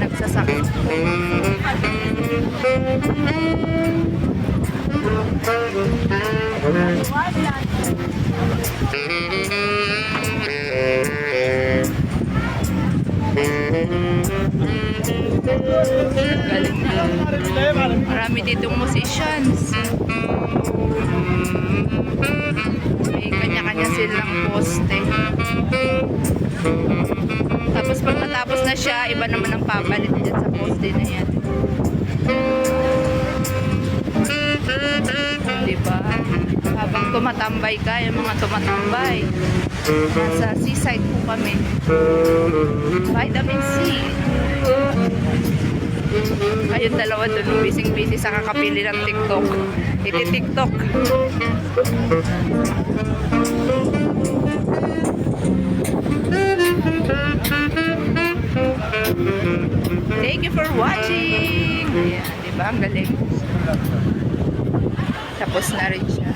nagsasakit. Galing na. Marami ditong musicians. May kanya-kanya silang poste. Tapos pag matapos na siya, iba naman ang papalit dyan sa poste na yan. Diba? Habang tumatambay ka, yung mga tumatambay. Nasa seaside po kami. Vitamin C. Ayun, dalawa dun, busy-busy sa kakapili ng TikTok. Iti-TikTok. Thank you for watching. Ayan, diba? Ang galing. Tapos na rin siya.